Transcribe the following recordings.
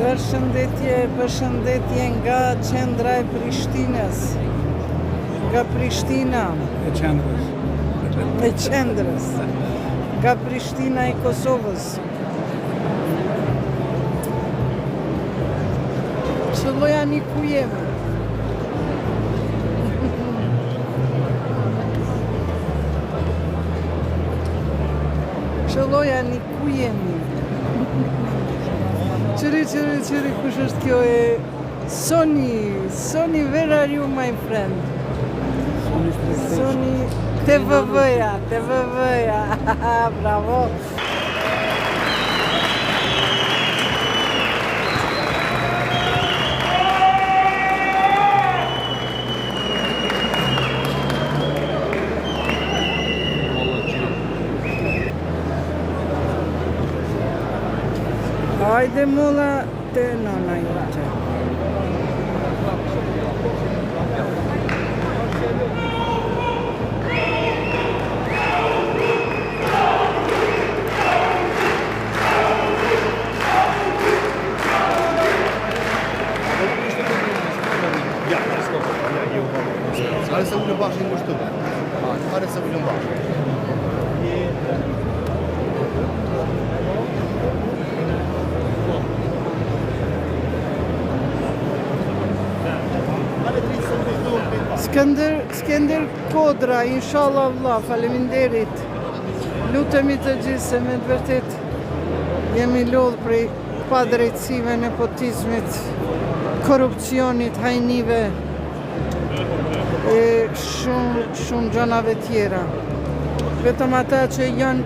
Përshëndetje nga qendra e Prishtinës. Nga Prishtina. E qendrës. Nga Prishtina e Kosovës. Qëlloja një ku jemi. Qëlloja një ku jemi. Qëri, kush është kjo e... Sony, where are you, my friend? Sony, TVV-ja, bravo. Hajde molla te nana jote. Hajde să ulëm bashkë në shtup. Hajde să ulëm bashkë. Skender Kodra, inshallah vlla, faleminderit. Lutemi të gjithë se me të vërtet jemi lodhur prej padrejtësive, nepotizmit, korrupsionit, hajnive e shumë gjanave tjera. Vetëm ata që janë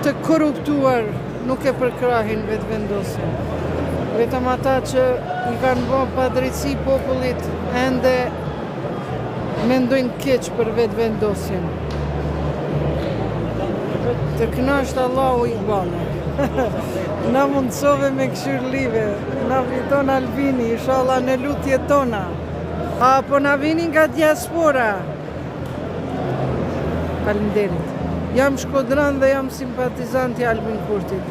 të korruptuar nuk e përkrahin vetëvendosjen. Vetëm ata që i kanë bërë padrejtësi popullit ende mendojnë keq për vetëvendosjen. Të kënaqët Allahu i bane. Na mundsove me këshirlive, na fiton Albini, inshallah në lutjet tona. Apo na vini nga diaspora. Faleminderit. Jam shkodran dhe jam simpatizant i Albin Kurtit.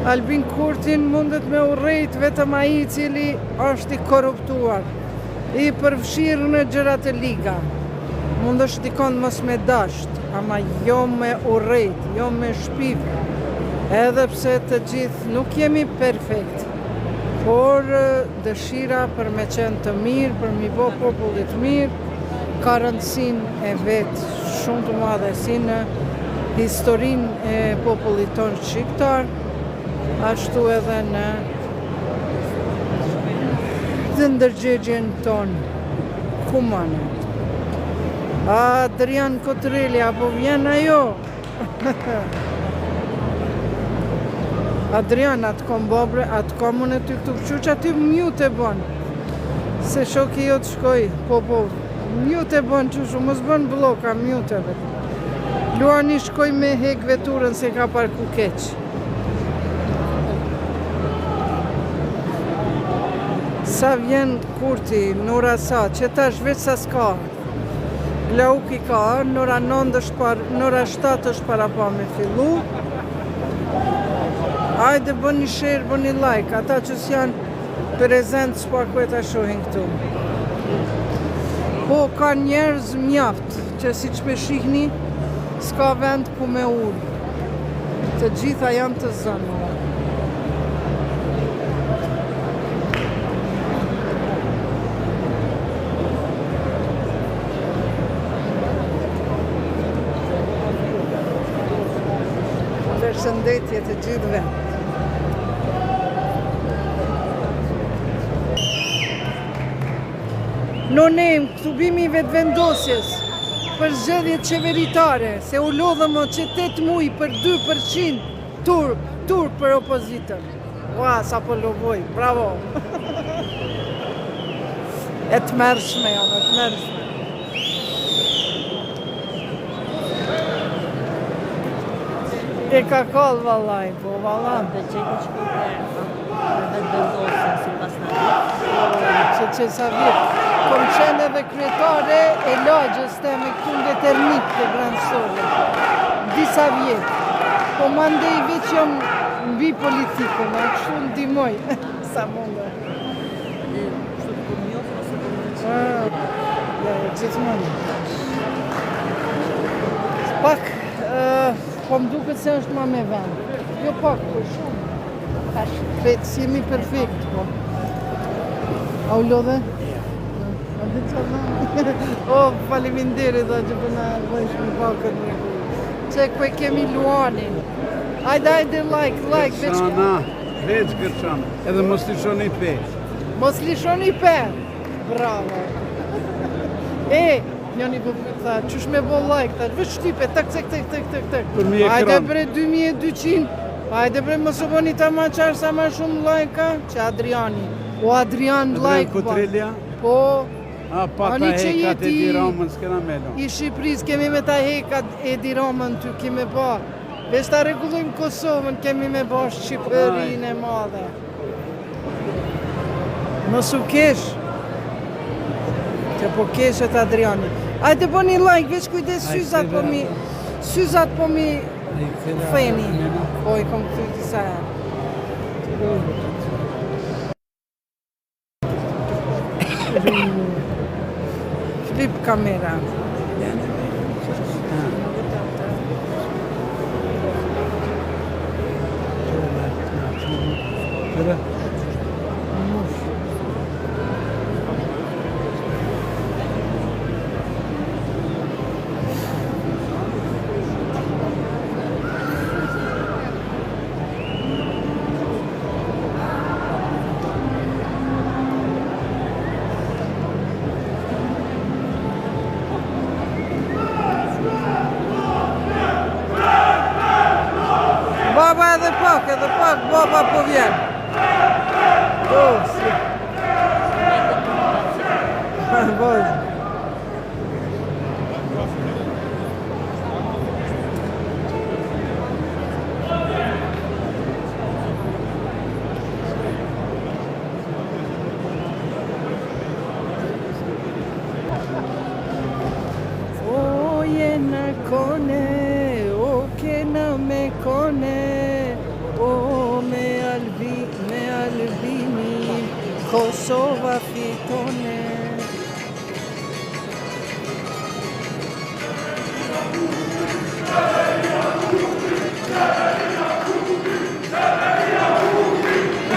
Albin Kurtin mundet me urrejt vetëm ai i cili është i korruptuar, i përfshirë në gjërat e liga. Mund është dikon mos me dasht, ama jo me urrejt, jo me shpiv. Edhe pse të gjithë nuk jemi perfekt, por dëshira për me qenë të mirë, për mi bo popullit mirë, ka rëndësinë e vetë shumë të madhe si në historinë e popullit tonë shqiptar, ashtu edhe në ndërgjegjen tonë kumane. Adrian Kotreli, apo vjen ajo? Adrian, atë kom bobre, atë komun e ty këtu pëqu që aty mjute bon. Se shoki jo të shkoj, po, mjute bon që shumë, mos bon bloka, mjute vetë. Luani shkoj me hek veturën se ka parku keq. Sa vjen Kurti, nora sa, që tash veç sa s'ka. Lauki ka, nora 7 është para pa me fillu. Hajde bëni share, bëni like, ata që s'janë prezent s'paku e ta shohin këtu. Po, ka njerëz mjaft, që si që shihni, s'ka vend ku me ullë. Të gjitha janë të zënë. Përshëndetje të gjithëve. Nonem, këtu bimi vetëvendosjes për zgjedhjet qeveritare, se u lodhëm o që 8 muj për 2% turp për opozitën. Ua, sa po lovoj, bravo. E të mërshme janë, e të mërshme. E ka kallë vallaj, po vallaj. Dhe që i ku që vetëvendosjen si pas në që sa vjetë. Kom qenë edhe kryetare e lagjës teme këtu në Veternik të Vranësore. Disa vjetë. Po mandej veç jam mbi politikën, a kështu ndihmoj. Sa munde. Kështu të përmjofë, ose përmjofë. Ja, gjithmonë. Pak, po më duket se është ma me vend. Jo pak, po shumë. Vetë si jemi perfekt, po. A u lodhe? A dhe që në? O, faleminderit da që përna bëjsh më pakët në që kwe kemi Luanin. Hajde, like, veç. Shana, veç Gërçana, edhe mos lishoni pe. Mos lishoni pe. Bravo. Njoni po tha, qysh me bo like, ta veç shtype, tak. Për mi ekran. Hajde bre 2200. Hajde bre mos u bëni ta ma qarë sa ma shumë like-a, që Adriani. O Adrian like ba. Kutrelja? Po, A, pa ta Ani që hekat e jeti- di Ramën s'kena melon. i Shqipëris kemi me ta hekat Edi Ramën ty kemi ba. Veç ta regullojmë Kosovën kemi me ba Shqipërinë e madhe. Mos u kesh. Që po keshet Adriani. Ajde bëni like, veç kujdes syzat po mi feni. Po i kom këty disa Flip kamera. Qëre? Baba edhe pak, baba po vjen. Boz. O jena kone, o kena me kone, o me Albini, Kosova fitone.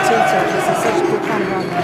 Që se së që kam vana.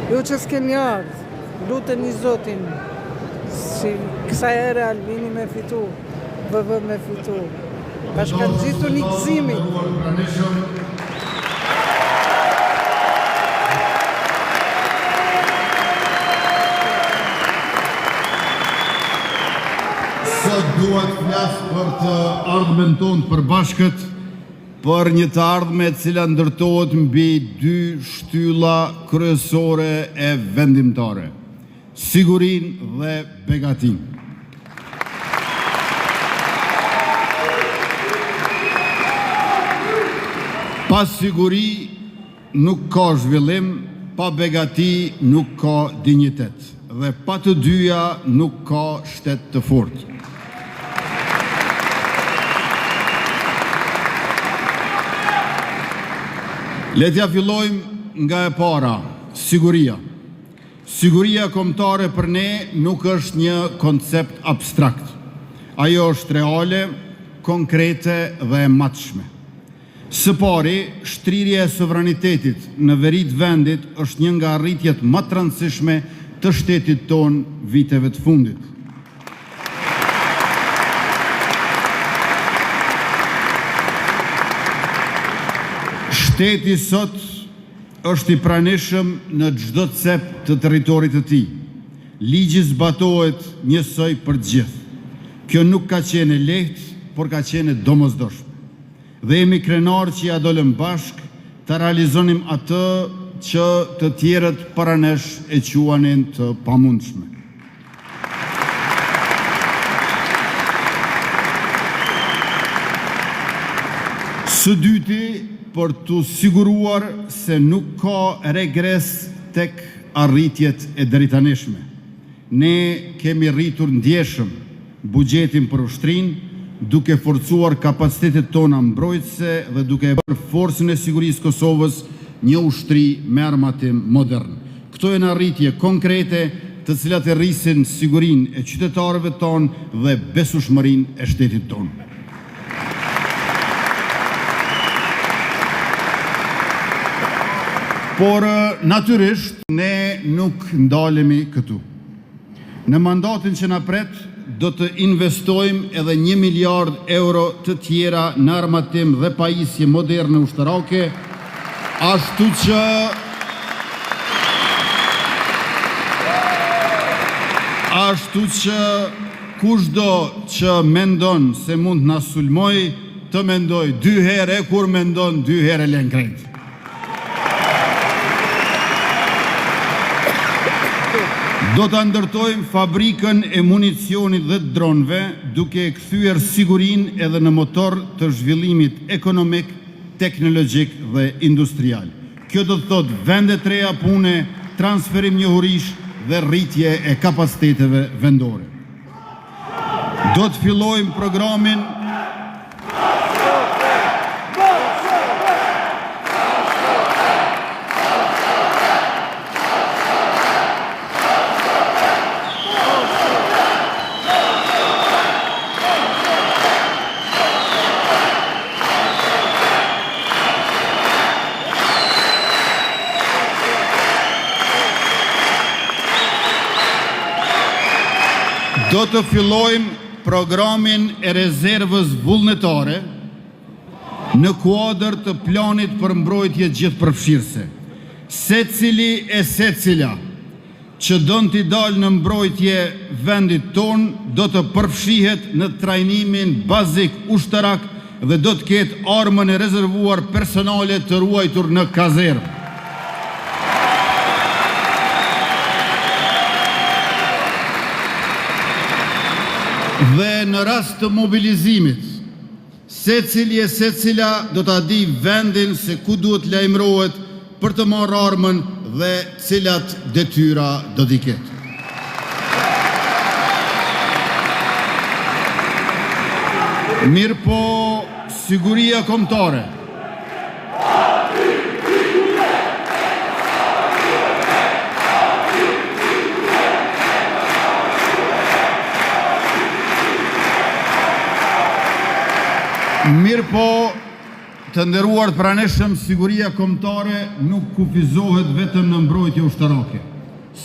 Ju që s'keni ardhë, luteni Zotin, si kësa ere Albini me fitu, VV me fitu. Bashkë kanë gjitu një gëzimi. Sot duhet flas për të ardhmen tonë të përbashkët, për një të ardhme e cila ndërtohet mbi dy shtylla kryesore e vendimtare, sigurinë dhe begatinë. Pa siguri nuk ka zhvillim, pa begati nuk ka dinjitet, dhe pa të dyja nuk ka shtet të fortë. Le t'ja fillojmë nga e para, siguria. Siguria kombëtare për ne nuk është një koncept abstrakt. Ajo është reale, konkrete dhe e matshme. Së pari, shtrirja e sovranitetit në veri të vendit është një nga arritjet më të rëndësishme të shtetit tonë viteve të fundit. Shteti sot është i pranishëm në çdo cep të territorit të tij. Ligji zbatohet njësoj për të gjithë. Kjo nuk ka qenë lehtë, por ka qenë domosdoshme. Dhe jemi krenar që ja dolëm bashk të realizonim atë që të tjerët para nesh e quanin të pamundshme. Së dyti, për të siguruar se nuk ka regres tek arritjet e drejtanishme. Ne kemi rritur ndjeshëm buxhetin për ushtrinë, duke forcuar kapacitetet tona mbrojtëse dhe duke bërë forcën e sigurisë Kosovës një ushtri me armatim modern. Këto janë arritje konkrete të cilat e rrisin sigurinë e qytetarëve tonë dhe besueshmërinë e shtetit tonë. Por natyrisht ne nuk ndalemi këtu. Në mandatin që na pret do të investojmë edhe 1 miliard euro të tjera në armatim dhe pajisje moderne ushtarake, ashtu që kushdo që mendon se mund na sulmoj, të mendoj 2 herë, e kur mendon 2 herë len krejt. Do të ndërtojmë fabrikën e municionit dhe dronëve, duke e kthyer sigurinë edhe në motor të zhvillimit ekonomik, teknologjik dhe industrial. Kjo do të thotë vende të reja pune, transferim njohurish dhe rritje e kapaciteteve vendore. Do të fillojmë programin Do të fillojmë programin e rezervës vullnetare në kuadër të planit për mbrojtje gjithëpërfshirëse. Secila që don t'i dalë në mbrojtje vendit ton do të përfshihet në trajnimin bazik ushtarak dhe do të ketë armën e rezervuar personale të ruajtur në kazermë. Dhe në rast të mobilizimit, secila do t'a di vendin se ku duhet lajmërohet për të marrë armën dhe cilat detyra do t'i ketë. Mirë po, siguria kombëtare. Mirë po, Të nderuar të praneshëm, siguria kombëtare nuk kufizohet vetëm në mbrojtje ushtarake.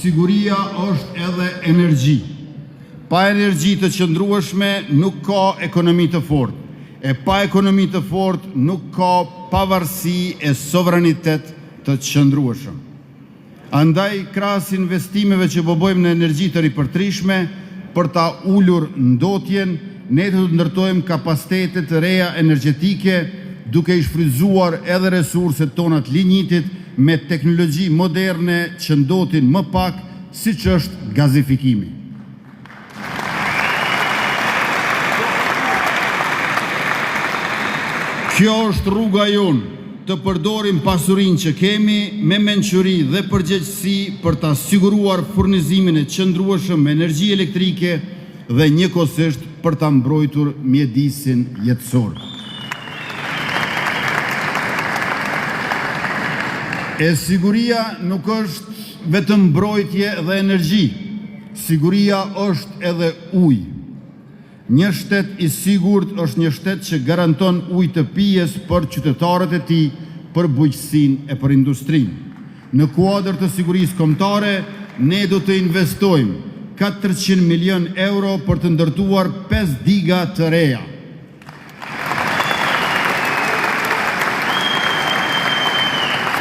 Siguria është edhe energji. Pa energji të qëndrueshme nuk ka ekonomi të fortë. E pa ekonomi të fortë nuk ka pavarësi e sovranitet të qëndrueshëm. Andaj, krahas investimeve që bëjmë në energji të ripërtrishme, për ta ulur ndotjen, ne të ndërtojmë kapacitete të reja energjetike, duke i shfrytzuar edhe resurset tona të lignitit me teknologji moderne që ndotin më pak, siç është gazifikimi. Kjo është rruga jonë, të përdorim pasurinë që kemi me mençuri dhe përgjegjësi për ta siguruar furnizimin e qëndrueshëm me energji elektrike dhe njëkohësisht për ta mbrojtur mjedisin jetësor. E siguria nuk është vetëm mbrojtje dhe energji. Siguria është edhe ujë. Një shtet i sigurt është një shtet që garanton ujë të pijes për qytetarët e tij, për bujqësinë e për industrinë. Në kuadër të sigurisë kombëtare, ne do të investojmë 400 milion euro për të ndërtuar 5 diga të reja.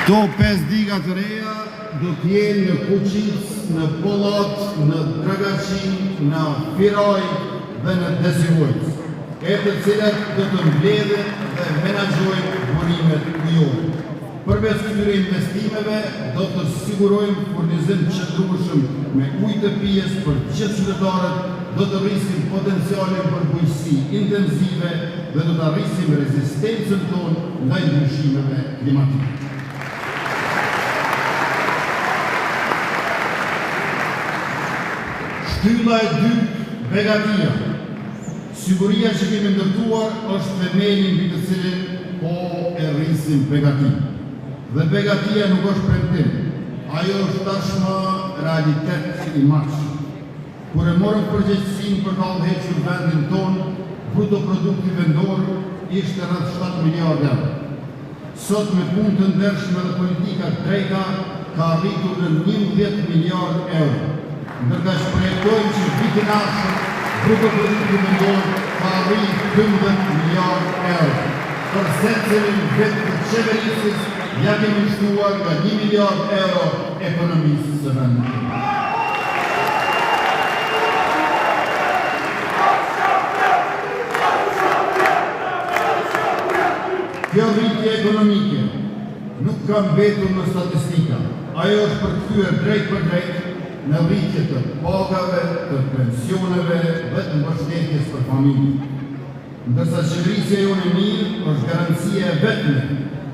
Këto 5 diga të reja do t'jenë në Kuqic, në Pollot, në Dragaçin, në Firoj dhe në Desivojc, e të cilat do të mbledhin dhe menaxhojnë burimet ujore. Përveç këtyre investimeve, do të sigurojmë furnizim qëndrueshëm me ujë të pijes për gjithë qytetarët, do të rrisim potencialin për bujqësi intenzive dhe do të rrisim rezistencën tonë ndaj ndryshimeve klimatike. Shtylla e dytë, begatia. Siguria që kemi ndërtuar është themeli mbi të cilin po e rrisim begatinë. Dhe begatia nuk është premtim, ajo është tashmë realitet i matshëm. Kur e morëm përgjegjësinë për ta udhëhequr vendin tonë, bruto produkti vendor ishte rreth 7 miliardë euro. Sot me punë të ndershme dhe politika të drejta ka arritur në 11 miliardë euro. Ndërka që projektojmë që vitin ardhshëm bruto produkti vendor ka arritur 12 miliardë euro. Për secilin vit të qeverisjes ja kemi shtuar nga 1 miliard euro ekonomisë së vendit. Kjo rritje ekonomike nuk ka mbetur në statistika. Ajo është përkthyer drejt për drejt në rritje të pagave, të pensioneve dhe të mbështetjes për familje. Ndërsa qeverisja jonë e mirë është garancia e vetme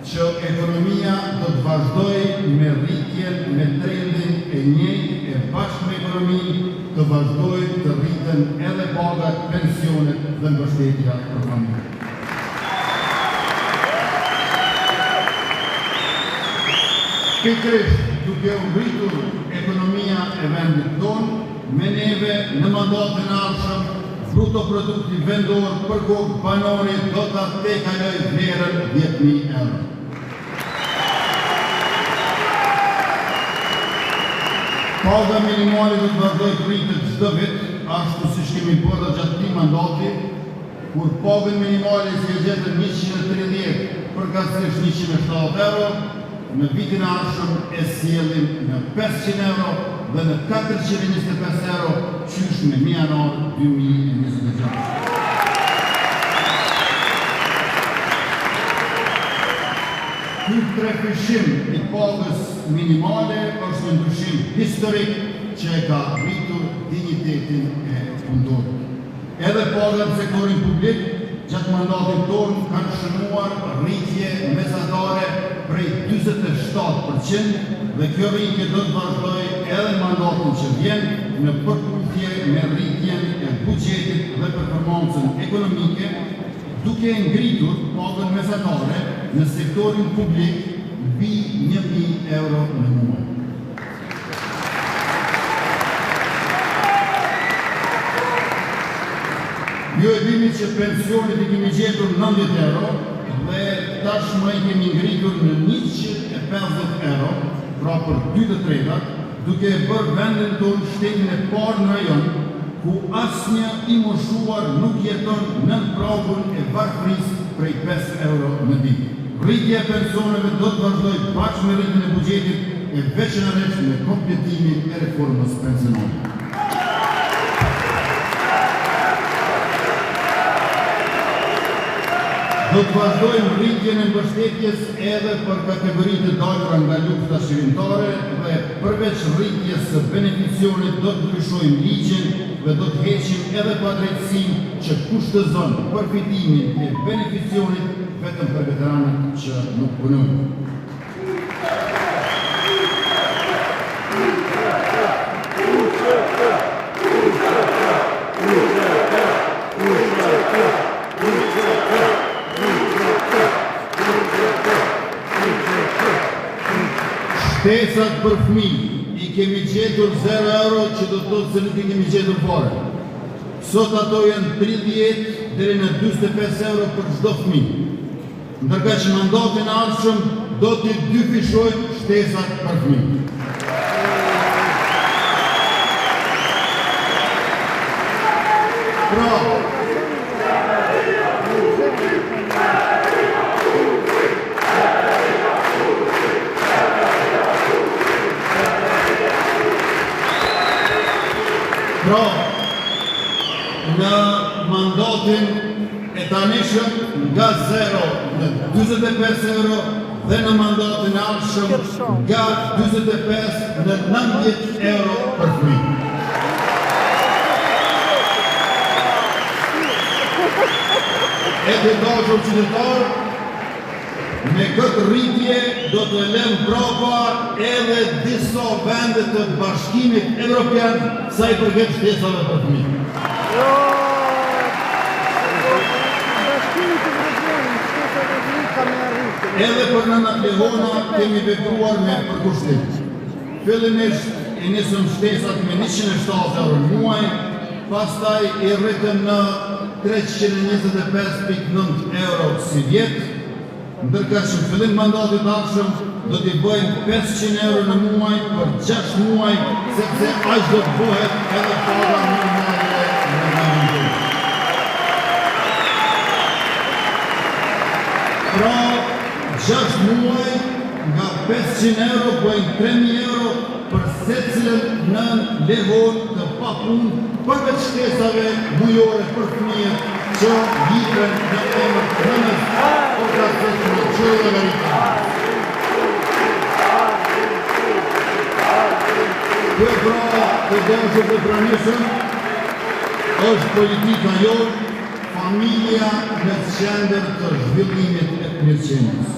që ekonomia do të vazhdojë me rritjen me trendin e njëjtë e bashkë me ekonominë të vazhdojë të rriten edhe pagat, pensionet dhe mbështetja për familje. Pikërisht duke u rritur ekonomia e vendit tonë, me neve në mandatin e ardhshëm, bruto produkti vendor për kokë banori do të tekalojë vlerën 10.000 euro. Paga minimale do të vazhdojë të rritet çdo vit, ashtu siç kemi bërë gjatë këtij mandati, kur pagën minimale si e gjetën 130 përkatësisht 170 euro, në vitin e ardhshëm e sjellim në 500 euro dhe në 425 euro qysh me janar 2026. Ky trefishim i pagës minimale është një ndryshim historik që e ka rritur dinjitetin e punëtorit. Edhe pagat në sektorin publik gjatë mandatit tonë kanë shënuar rritje mesatare prej 47% dhe kjo rritje do të vazhdojë edhe mandatin që vjen në përputhje me rritjen e buxhetit dhe performancën ekonomike, duke ngritur pagën mesatare në sektorin publik mbi 1.000 euro në muaj. Ju e dini që pensionit i kemi gjetur 90 euro dhe tashmë i kemi ngritur në 150 euro, pra për 2/3, duke e bërë vendin tonë shtetin e parë në rajon, ku asnjë i moshuar nuk jeton nën pragun e varfërisë prej 5 euro në ditë. Rritja e pensioneve do të vazhdojë bashkë me rritjen e buxhetit e veçanërisht me kompletimin e reformës pensionore. Do të vazhdojmë rritjen e mbështetjes edhe për kategoritë të dallura nga lufta shërimtare dhe përveç rritjes së beneficionit do të ndryshojmë ligjin dhe do të heqim edhe padrejtësinë që kushtozon përfitimin e beneficionit vetëm për veteranët që nuk punojnë. Shtesat për fëmijë i kemi gjetur 0 euro, që do të thotë se nuk i kemi gjetur fare. Sot ato janë 30 deri në 45 euro për çdo fëmijë. Ndërka që mandatin e ardhshëm do t'i dyfishojmë shtesat për fëmijë. Pra, në mandatin e tanishëm nga 0 në 45 euro dhe në mandatin e ardhshëm nga 45 në 90 euro për fëmijë. E të dashur qytetarë, me këtë rritje do të lëmë brapa edhe disa vende të Bashkimit Evropian sa i përket shtesave për fëmijë. Edhe për nënat Lehona kemi vepruar me përkushtim. Fillimisht i nisëm shtesat me 107 euro në muaj, pastaj i rritëm në 325.9 euro si vjet, ndërka që në fillim mandatit të ardhshëm do t'i bëjmë 500 euro në muaj për 6 muaj, sepse aq do të bëhet edhe paga normale në vendin tonë. Pra, 6 muaj nga 500 euro bëjmë 3.000 euro për secilën në lehon të papunë përveç shtesave mujore për fëmijët që vipen në emër të nënës organizacionit në qërë dhe veritarë. Kjo pra të dashur të pranishëm është politika jonë, familja në qendër të zhvillimit e mirëqenies.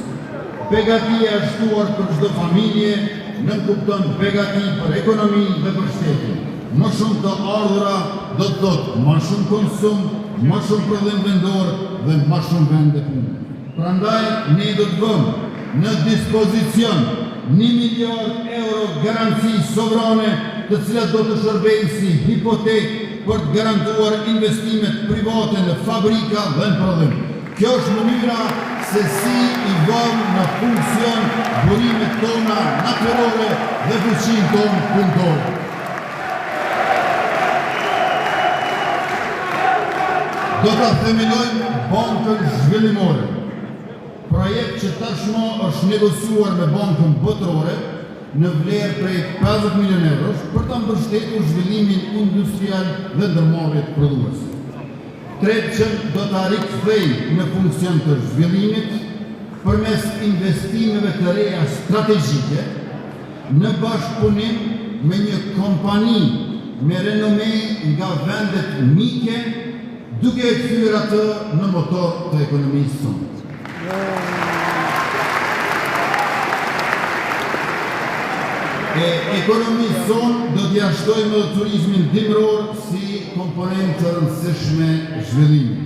Begatia e shtuar për çdo familje nuk kupton begati për ekonomi dhe për shtetin. Më shumë të ardhura do të thotë më shumë konsum, më shumë prodhim vendor dhe më shumë vende pune. Prandaj ne do të vëmë në dispozicion 1 miliard euro garanci sovrane, të cilat do të shërbejnë si hipotekë për të garantuar investimet private në fabrika dhe në prodhim. Kjo është mënyra se si i vëmë në funksion burimet tona natyrore dhe fuqinë tonë punëtore. Do të themelojmë bankën zhvillimore, projekt që tashmë është negociuar me bankën botërore në vlerë prej 50 milion eurosh për të mbështetur zhvillimin industrial dhe ndërmarrjet prodhuese. Tretë do të rikthejë në funksion të zhvillimit përmes investimeve të reja strategjike në bashkëpunim me një kompani me renome nga vendet mike, duke e kthyer atë në motor të ekonomisë sonë. Ekonomisë sonë do t'ja shtojmë edhe turizmin dimror si komponentë të rëndësishme zhvillimi.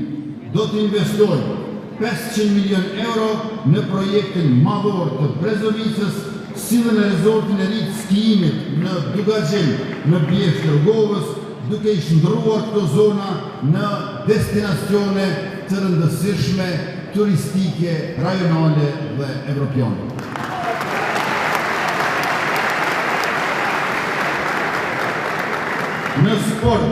Do t'investojmë 500 milion euro në projektin madhor të Brezovicës, si dhe në rezortin e ri të skijimit në Dugagjen në Bjeshtë Rrogovës, duke i shndruar këto zona në destinacione të rëndësishme turistike rajonale dhe evropiane. Në sport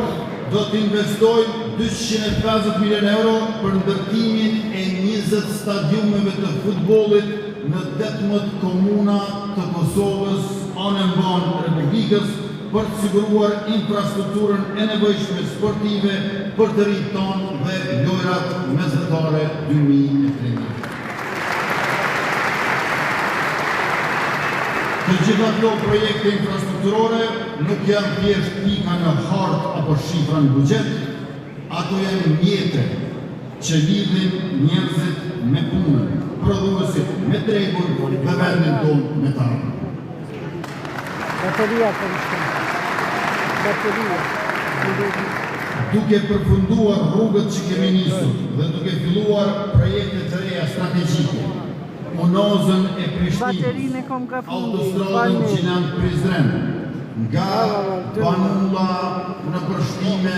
do të investojmë 250 milion euro për ndërtimin e 20 stadiumeve të futbollit në 18 komuna të Kosovës, anë mbanë Republikës, për të siguruar infrastrukturën e nevojshme sportive për të rinjtë tonë dhe lojrat mesdhetare 2013. Të gjitha këto projekte infrastrukturore nuk janë thjesht pika në hartë apo shifra në buxhet, ato janë mjete që lidhin njerëzit me punën, prodhuesit me tregun dhe vendin tonë me të ardhmen. Bateria për shkëm. Bateria. Duke përfunduar rrugët që kemi nisur dhe duke filluar projekte të reja strategjike, Unozën e Prishtinës, autostradën Gjilan-Prizren, nga Banulla në Prishtinë